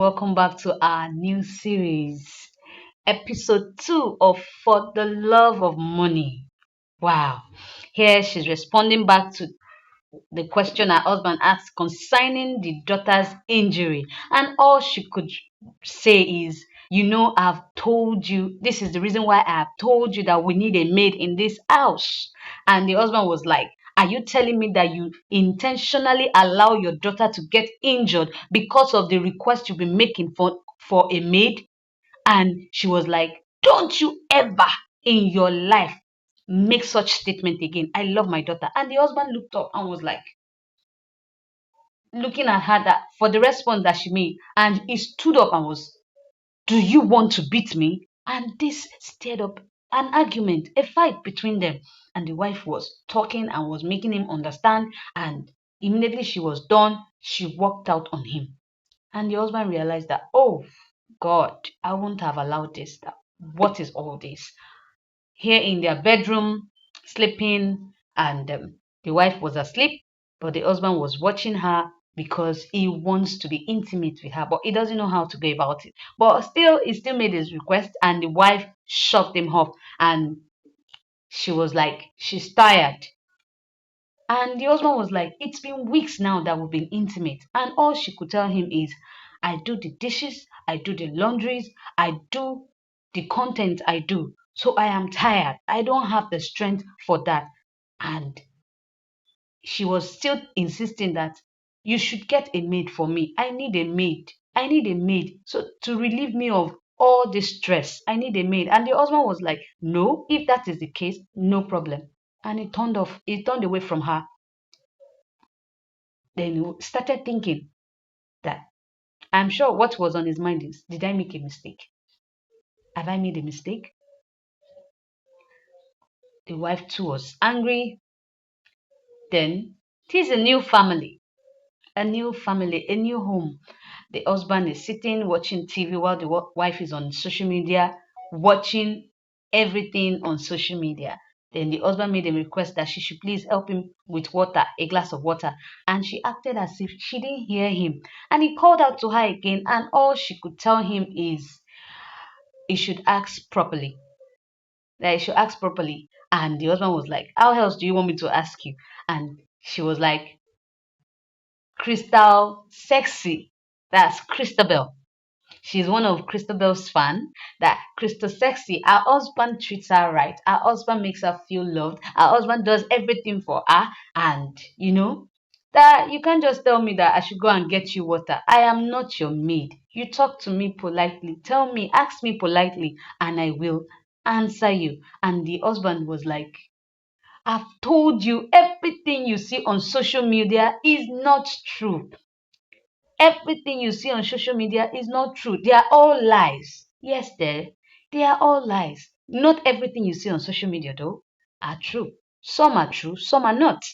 Welcome back to our new series, episode 2 of For the Love of Money. Wow. Here she's responding back to the question her husband asked concerning the daughter's injury. And all she could say is, I've told you, this is the reason why I have told you that we need a maid in this house. And the husband was like, are you telling me that you intentionally allow your daughter to get injured because of the request you've been making for a maid? And she was like, don't you ever in your life make such statement again. I love my daughter. And the husband looked up and was like, looking at her that for the response that she made. And he stood up and was, do you want to beat me? And this stirred up an argument, a fight between them. And the wife was talking and was making him understand. And immediately she was done, she walked out on him. And the husband realized that, oh God, I wouldn't have allowed this. What is all this? Here in their bedroom, sleeping, and the wife was asleep, but the husband was watching her because he wants to be intimate with her, but he doesn't know how to go about it. But still, he still made his request, and the wife shoved him off, and she was like, she's tired. And the husband was like, it's been weeks now that we've been intimate. And all she could tell him is, I do the dishes, I do the laundries, I do the content I do. So I am tired. I don't have the strength for that. And she was still insisting that you should get a maid for me. I need a maid. I need a maid. So to relieve me of all this stress, I need a maid. And the husband was like, no, if that is the case, no problem. And he turned away from her. Then he started thinking that I'm sure what was on his mind is, did I make a mistake? Have I made a mistake? The wife too was angry. Then it is a new family, a new family, a new home. The husband is sitting watching TV while the wife is on social media, watching everything on social media. Then the husband made a request that she should please help him with water, a glass of water. And she acted as if she didn't hear him. And he called out to her again, and all she could tell him is he should ask properly. That he should ask properly. And the husband was like, how else do you want me to ask you? And she was like, Crystal Sexy. That's Christabel. She's one of Christabel's fan. That Crystal Sexy, her husband treats her right. Her husband makes her feel loved. Her husband does everything for her. And that you can't just tell me that I should go and get you water. I am not your maid. You talk to me politely. Tell me, ask me politely, and I will answer you. And the husband was like, I've told you everything you see on social media is not true. Everything you see on social media is not true. They are all lies. Yes, they are all lies. Not everything you see on social media, though, are true. Some are true, some are not.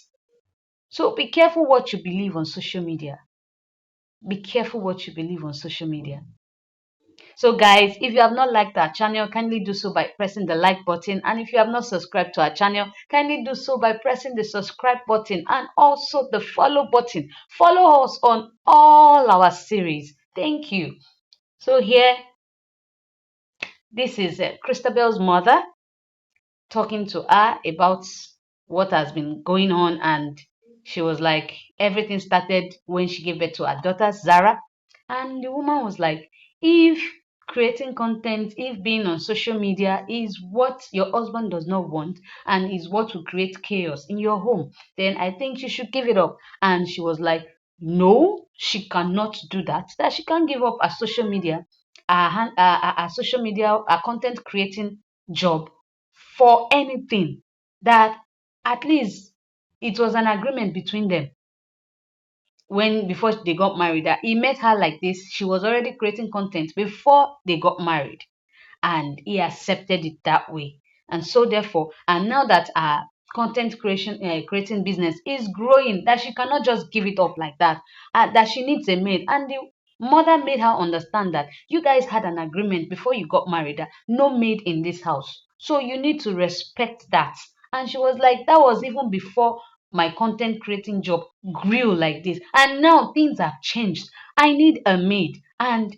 So be careful what you believe on social media. Be careful what you believe on social media. So guys, if you have not liked our channel, kindly do so by pressing the like button. And if you have not subscribed to our channel, kindly do so by pressing the subscribe button and also the follow button. Follow us on all our series. Thank you. So here, this is Christabel's mother talking to her about what has been going on. And she was like, everything started when she gave birth to her daughter, Zara. And the woman was like, if creating content, if being on social media is what your husband does not want and is what will create chaos in your home, then I think you should give it up. And she was like, no, she cannot do that, that she can't give up her social media, her social media, her content creating job for anything. That at least it was an agreement between them when before they got married, that he met her like this. She was already creating content before they got married, and he accepted it that way. And so therefore, and now that our content creating business is growing, that she cannot just give it up like that, that she needs a maid. And the mother made her understand that you guys had an agreement before you got married that no maid in this house, so you need to respect that. And she was like, that was even before my content creating job grew like this, and now things have changed. I need a maid, and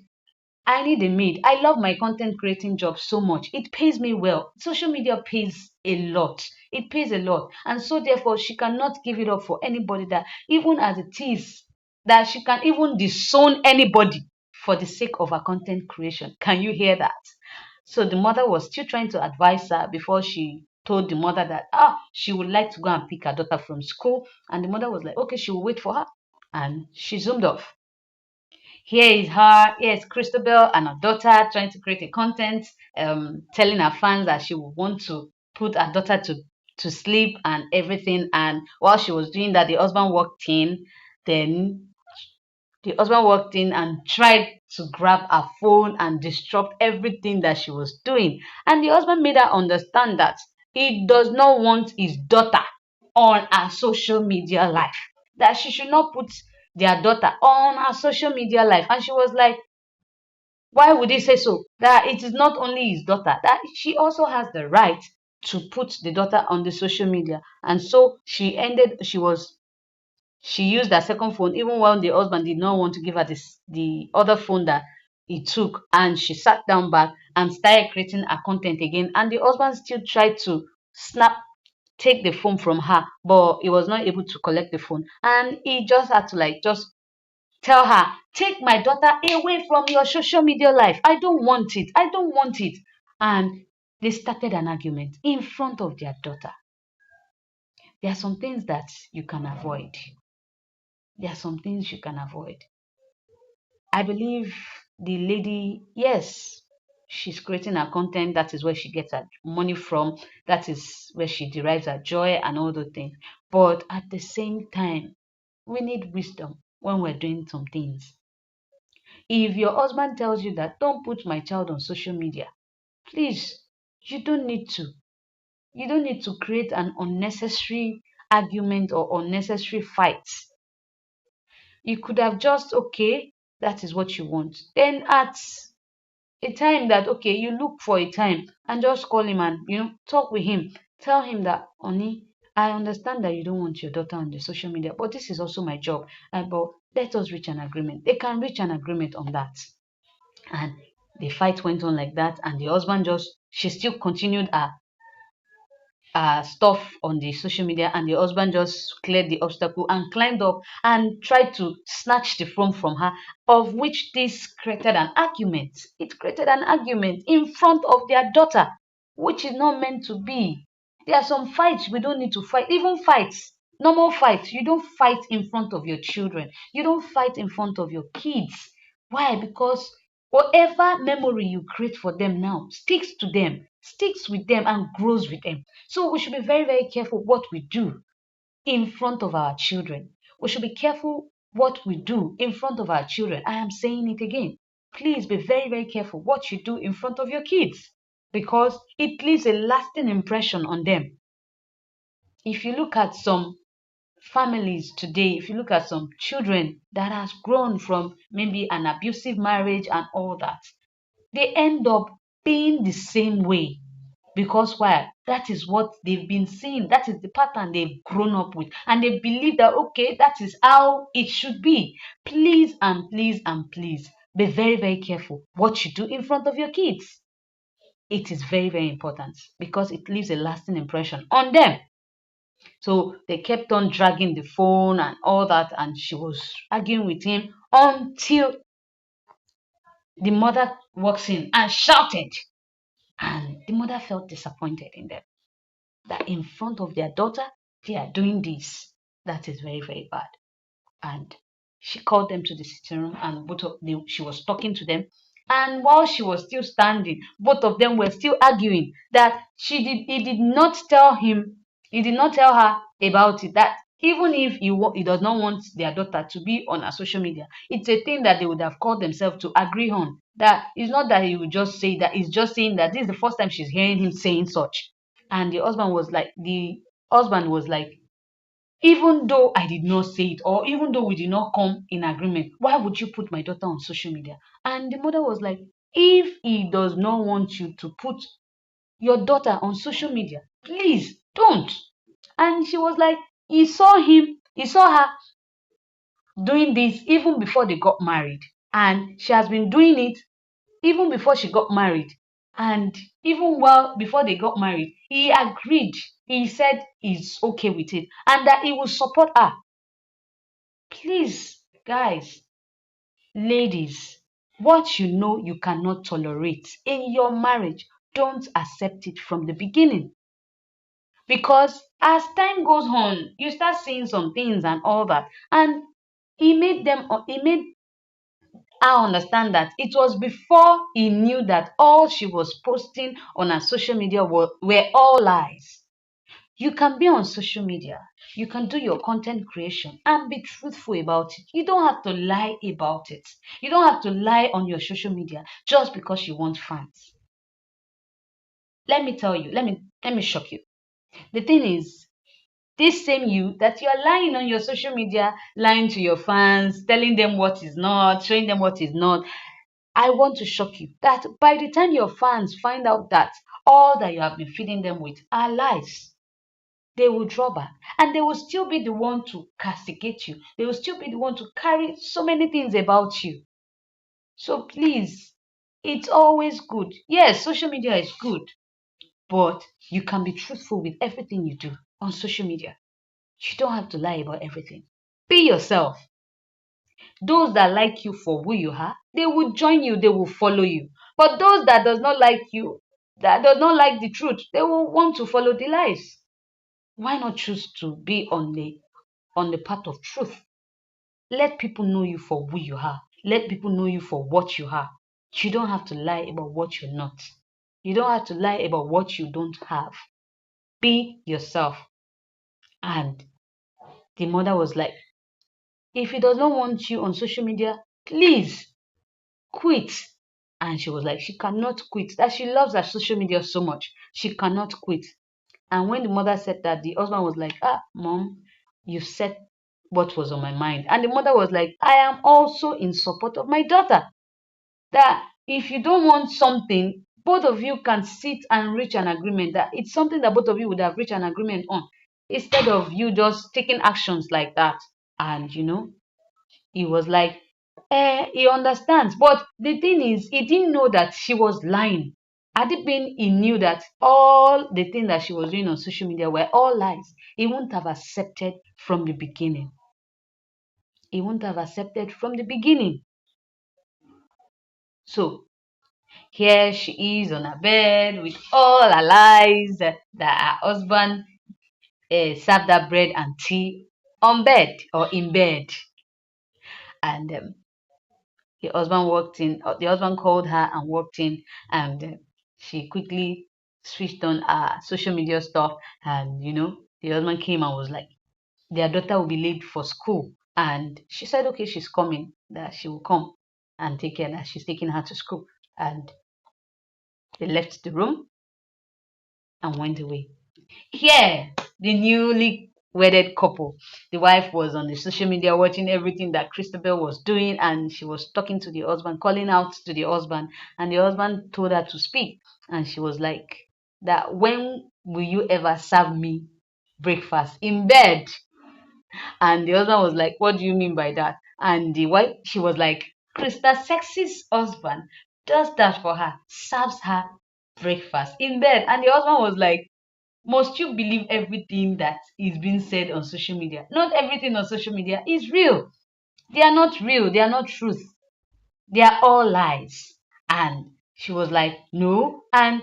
I need a maid. I love my content creating job so much. It pays me well. Social media pays a lot. It pays a lot. And so therefore she cannot give it up for anybody, that even as it is, that she can even disown anybody for the sake of her content creation. Can you hear that? So the mother was still trying to advise her before she told the mother that she would like to go and pick her daughter from school. And the mother was like, okay, she will wait for her. And she zoomed off. Here's Christabel and her daughter trying to create a content, telling her fans that she would want to put her daughter to sleep and everything. And while she was doing that, the husband walked in. Then the husband walked in and tried to grab her phone and disrupt everything that she was doing. And the husband made her understand that he does not want his daughter on her social media life, that she should not put their daughter on her social media life. And she was like, why would he say so? That it is not only his daughter, that she also has the right to put the daughter on the social media. And so she used her second phone, even when the husband did not want to give her the other phone that he took, and she sat down back and started creating her content again. And the husband still tried to snap take the phone from her, but he was not able to collect the phone. And he just had to like just tell her, take my daughter away from your social media life. I don't want it. I don't want it. And they started an argument in front of their daughter. There are some things that you can avoid. There are some things you can avoid. I believe the lady, yes, she's creating her content. That is where she gets her money from. That is where she derives her joy and all those things. But at the same time, we need wisdom when we're doing some things. If your husband tells you that don't put my child on social media, please, you don't need to. You don't need to create an unnecessary argument or unnecessary fight. You could have just, okay, that is what you want. Then at a time that, okay, you look for a time and just call him and, talk with him. Tell him that, honey, I understand that you don't want your daughter on the social media, but this is also my job. But let us reach an agreement. They can reach an agreement on that. And the fight went on like that. And the husband she still continued her stuff on the social media, and the husband just cleared the obstacle and climbed up and tried to snatch the phone from her, of which this created an argument. It created an argument in front of their daughter, which is not meant to be. There are some fights we don't need to fight. Even fights, normal fights, you don't fight in front of your children. You don't fight in front of your kids. Why? Because whatever memory you create for them now sticks to them, sticks with them, and grows with them. So we should be very, very careful what we do in front of our children. We should be careful what we do in front of our children. I am saying it again. Please be very, very careful what you do in front of your kids, because it leaves a lasting impression on them. If you look at some families today, if you look at some children that has grown from maybe an abusive marriage and all that, they end up being the same way. Because why? That is what they've been seeing. That is the pattern they've grown up with. And they believe that, okay, that is how it should be. Please and please and please be very, very careful what you do in front of your kids. It is very, very important because it leaves a lasting impression on them. So they kept on dragging the phone and all that, and she was arguing with him until the mother walks in and shouted. And the mother felt disappointed in them, that in front of their daughter, they are doing this. That is very, very bad. And she called them to the sitting room, and she was talking to them. And while she was still standing, both of them were still arguing that he did not tell him, he did not tell her about it. That even if he does not want their daughter to be on her social media, it's a thing that they would have called themselves to agree on. That it's not that he would just say that, he's just saying that this is the first time she's hearing him saying such. And the husband was like, even though I did not say it, or even though we did not come in agreement, why would you put my daughter on social media? And the mother was like, if he does not want you to put your daughter on social media, please don't. And she was like, He saw her doing this even before they got married. And she has been doing it even before she got married. And even while before they got married, he agreed. He said he's okay with it and that he will support her. Please, guys, ladies, what you know you cannot tolerate in your marriage, don't accept it from the beginning. Because as time goes on, you start seeing some things and all that. And he made her understand that it was before he knew that all she was posting on her social media were all lies. You can be on social media, you can do your content creation and be truthful about it. You don't have to lie about it. You don't have to lie on your social media just because you want fans. Let me tell you, let me shock you. The thing is, this same you that you're lying on your social media, lying to your fans, telling them what is not, showing them what is not. I want to shock you that by the time your fans find out that all that you have been feeding them with are lies, they will draw back and they will still be the one to castigate you. They will still be the one to carry so many things about you. So please, it's always good. Yes, social media is good, but you can be truthful with everything you do on social media. You don't have to lie about everything. Be yourself. Those that like you for who you are, they will join you, they will follow you. But those that does not like you, that does not like the truth, they will want to follow the lies. Why not choose to be on the path of truth? Let people know you for who you are. Let people know you for what you are. You don't have to lie about what you're not. You don't have to lie about what you don't have. Be yourself. And the mother was like, if he does not want you on social media, please quit. And she was like, she cannot quit. That she loves her social media so much. She cannot quit. And when the mother said that, the husband was like, ah, mom, you said what was on my mind. And the mother was like, I am also in support of my daughter. That if you don't want something, both of you can sit and reach an agreement. That it's something that both of you would have reached an agreement on, instead of you just taking actions like that. And he was like, he understands. But the thing is, he didn't know that she was lying. Had it been he knew that all the things that she was doing on social media were all lies, he wouldn't have accepted from the beginning. He wouldn't have accepted from the beginning. So here she is on her bed with all her lies that her husband served her bread and tea on bed or in bed. And the husband called her and walked in, and she quickly switched on her social media stuff. And the husband came and was like, their daughter will be late for school. And she said, okay, she's coming, that she will come and take care, that she's taking her to school. And they left the room and went away. Here, the newly wedded couple, the wife was on the social media watching everything that Christabel was doing, and she was talking to the husband, calling out to the husband, and the husband told her to speak. And she was like, that when will you ever serve me breakfast in bed? And the husband was like, what do you mean by that? And the wife, she was like, Krista Sexy's husband does that for her, serves her breakfast in bed. And the husband was like, must you believe everything that is being said on social media? Not everything on social media is real. They are not real. They are not truth. They are all lies. And she was like, no. And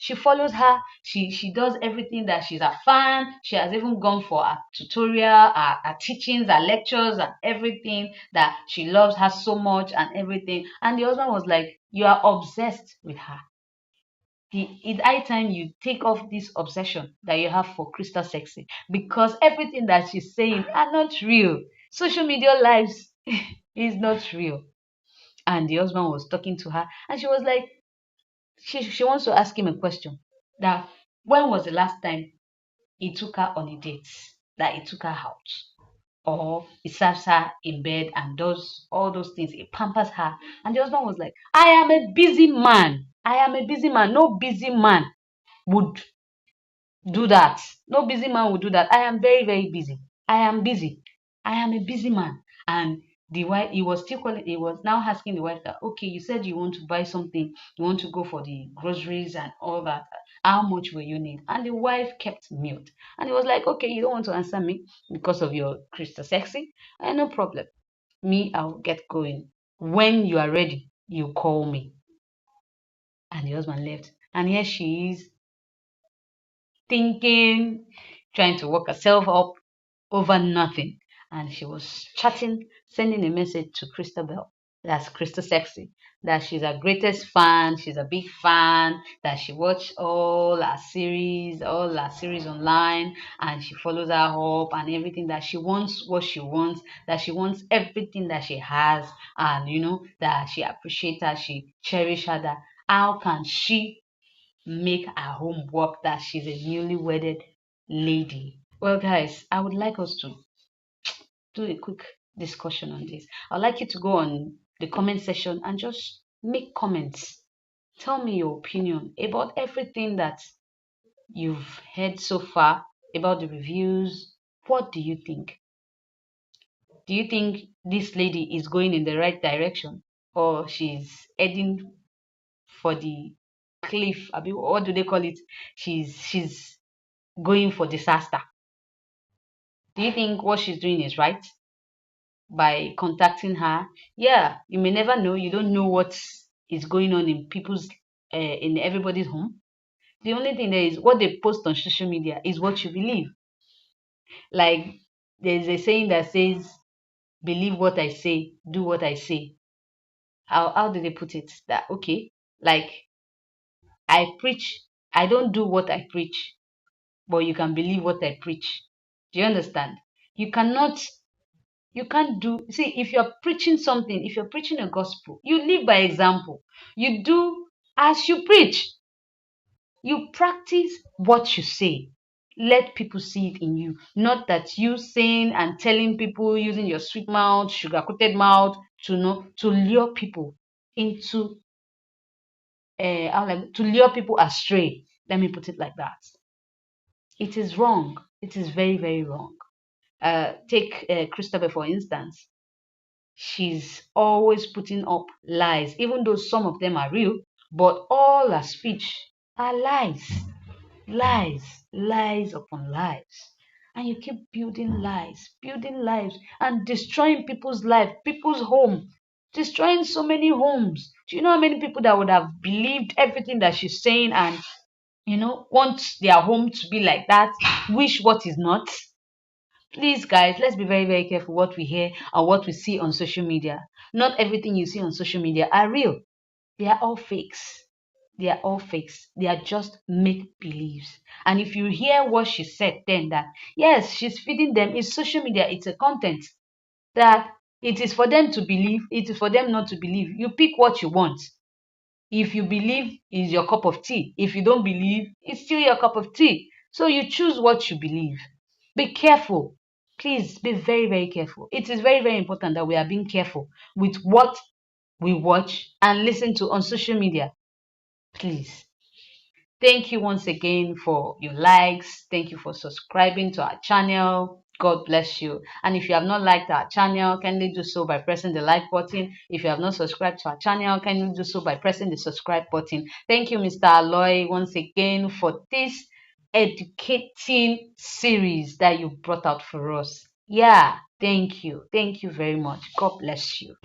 she follows her. She does everything, that she's a fan. She has even gone for a tutorial, her teachings, her lectures, and everything. That she loves her so much and everything. And the husband was like, you are obsessed with her. It's high time you take off this obsession that you have for Crystal Sexy, because everything that she's saying are not real. Social media lives is not real. And the husband was talking to her, and she was like, she wants to ask him a question. That when was the last time he took her on a date? That he took her out, or he serves her in bed and does all those things. He pampers her. And the husband was like, I am a busy man. I am a busy man. No busy man would do that. No busy man will do that. I am very, very busy. I am busy. I am a busy man. And the wife, he was still calling, he was now asking the wife that, okay, you said you want to buy something, you want to go for the groceries and all that. How much will you need? And the wife kept mute. And he was like, okay, you don't want to answer me because of your Crystal Sexy? No problem. Me, I'll get going. When you are ready, you call me. And the husband left. And here she is thinking, trying to work herself up over nothing. And she was chatting, sending a message to Christabel. That's Crystal Sexy. That she's her greatest fan. She's a big fan. That she watched all her series online, and she follows her up and everything. That she wants what she wants. That she wants everything that she has, and that she appreciates her. She cherishes her. That how can she make her home work? That she's a newly wedded lady. Well, guys, I would like us to do a quick discussion on this. I'd like you to go on the comment section and just make comments. Tell me your opinion about everything that you've heard so far, about the reviews. What do you think? Do you think this lady is going in the right direction, or she's heading for the cliff? I mean, what do they call it? She's going for disaster. Do you think what she's doing is right by contacting her? Yeah, you may never know. You don't know what is going on in in everybody's home. The only thing there is what they post on social media is what you believe. Like there's a saying that says, "Believe what I say, do what I say." How do they put it? That okay, like I preach, I don't do what I preach, but you can believe what I preach. Do you understand? You cannot you can't do, see, if you're preaching something, if you're preaching a gospel, you live by example. You do as you preach. You practice what you say. Let people see it in you, not that you saying and telling people using your sweet mouth, sugar coated mouth to know to lure people into to lure people astray. Let me put it like that. It is wrong. It is very, very wrong. Take Christopher for instance. She's always putting up lies, even though some of them are real, but all her speech are lies, lies, lies upon lies. And you keep building lies, and destroying people's life, people's home, destroying so many homes. Do you know how many people that would have believed everything that she's saying and, want their home to be like that, wish what is not? Please, guys, let's be very, very careful what we hear and what we see on social media. Not everything you see on social media are real. They are all fakes. They are all fakes. They are just make believes. And if you hear what she said, then that yes, she's feeding them. It's social media. It's a content that it is for them to believe. It is for them not to believe. You pick what you want. If you believe, it's your cup of tea. If you don't believe, it's still your cup of tea. So you choose what you believe. Be careful. Please be very, very careful. It is very, very important that we are being careful with what we watch and listen to on social media. Please. Thank you once again for your likes. Thank you for subscribing to our channel. God bless you. And if you have not liked our channel, kindly do so by pressing the like button. If you have not subscribed to our channel, kindly do so by pressing the subscribe button. Thank you, Mr. Aloy, once again for this educating series that you brought out for us. Yeah, thank you. Thank you very much. God bless you.